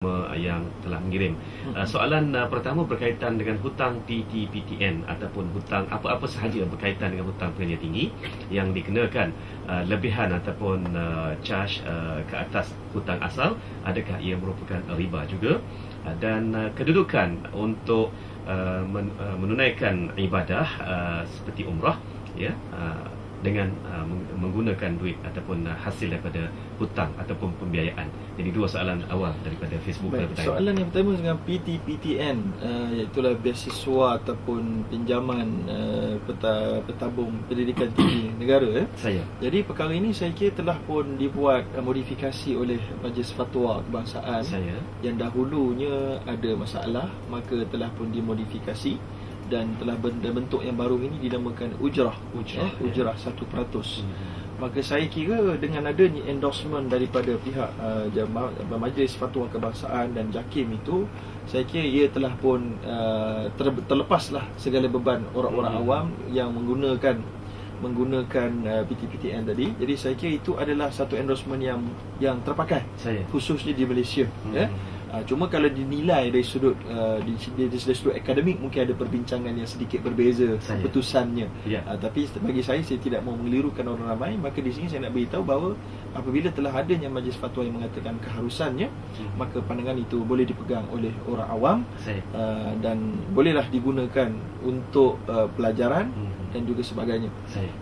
semua yang telah mengirim. Soalan pertama berkaitan dengan hutang PTPTN ataupun hutang apa-apa sahaja berkaitan dengan hutang premium tinggi yang dikenakan lebihan ataupun charge ke atas hutang asal, adakah ia merupakan riba juga? Dan kedudukan untuk menunaikan ibadah seperti umrah, ya, dengan menggunakan duit ataupun hasil daripada hutang ataupun pembiayaan. Jadi dua soalan awal daripada Facebook. Soalan yang pertama dengan PTPTN, iaitulah beasiswa ataupun pinjaman petabung pendidikan tinggi negara. Jadi perkara ini saya kira telah pun dibuat modifikasi oleh Majlis Fatwa Kebangsaan yang dahulunya ada masalah, maka telah pun dimodifikasi dan telah bentuk yang baru ini dinamakan ujrah 1%. Maka saya kira dengan adanya endorsement daripada pihak Majlis Fatwa Kebangsaan dan JAKIM itu, saya kira ia telah pun terlepaslah segala beban orang-orang awam yang menggunakan PTPTN tadi. Jadi saya kira itu adalah satu endorsement yang terpakai khususnya di Malaysia. Cuma kalau dinilai dari sudut akademik, mungkin ada perbincangan yang sedikit berbeza keputusannya. Tapi bagi saya tidak mau mengelirukan orang ramai. Maka di sini saya nak beritahu bahawa apabila telah adanya Majlis Fatwa yang mengatakan keharusannya, maka pandangan itu boleh dipegang oleh orang awam dan bolehlah digunakan untuk pelajaran dan juga sebagainya.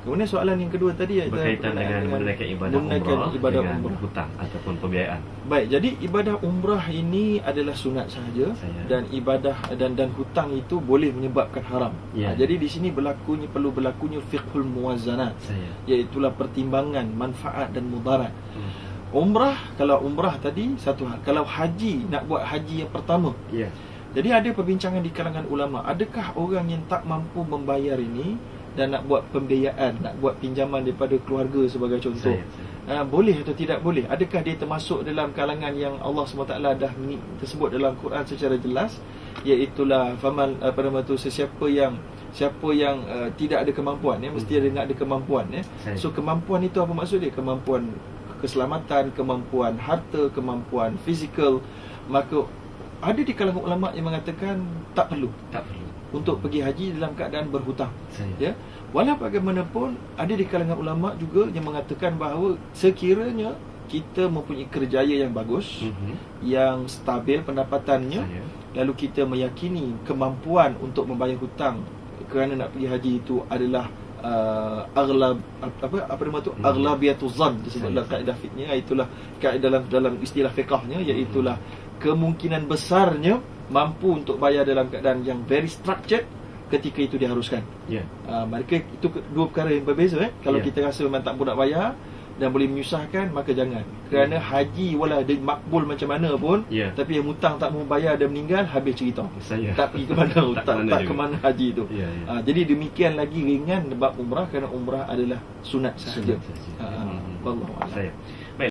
Kemudian soalan yang kedua tadi berkaitan dengan menunaikan ibadah umrah dengan hutang ataupun pembiayaan. Baik, jadi ibadah umrah ini adalah sunat sahaja dan ibadah dan hutang itu boleh menyebabkan haram. Jadi di sini perlu berlakunya fiqhul muwazanat, iaitulah pertimbangan manfaat dan mudarat. Umrah, kalau umrah tadi satu hal, kalau haji, nak buat haji yang pertama. Jadi ada perbincangan di kalangan ulama, adakah orang yang tak mampu membayar ini dan nak buat pembiayaan, nak buat pinjaman daripada keluarga sebagai contoh, boleh atau tidak boleh? Adakah dia termasuk dalam kalangan yang Allah SWT dah tersebut dalam Quran secara jelas, iaitulah faman sesiapa yang tidak ada kemampuan, mesti ada kemampuan. So kemampuan itu apa maksud dia? Kemampuan keselamatan, kemampuan harta, kemampuan fizikal. Maka ada di kalangan ulama yang mengatakan tak perlu untuk pergi haji dalam keadaan berhutang. Walau bagaimanapun, ada di kalangan ulama juga yang mengatakan bahawa sekiranya kita mempunyai kerjaya yang bagus, yang stabil pendapatannya, lalu kita meyakini kemampuan untuk membayar hutang kerana nak pergi haji itu adalah aghlabiyatuz zan, disebut dalam kaedah fiqhnya, itulah kaedah dalam istilah fiqhnya, iaitulah kemungkinan besarnya mampu untuk bayar dalam keadaan yang very structured ketika itu diharuskan. Mereka itu dua perkara yang berbeza. Kalau kita rasa memang tak nak bayar dan boleh menyusahkan, maka jangan. Kerana haji walau dia makbul macam mana pun, tapi yang hutang tak mau bayar dan meninggal, habis cerita. Tak pergi ke mana, tak ke mana haji itu. Jadi demikian lagi ringan bab umrah, kerana umrah adalah sunat sahaja. Wallahu a'lam.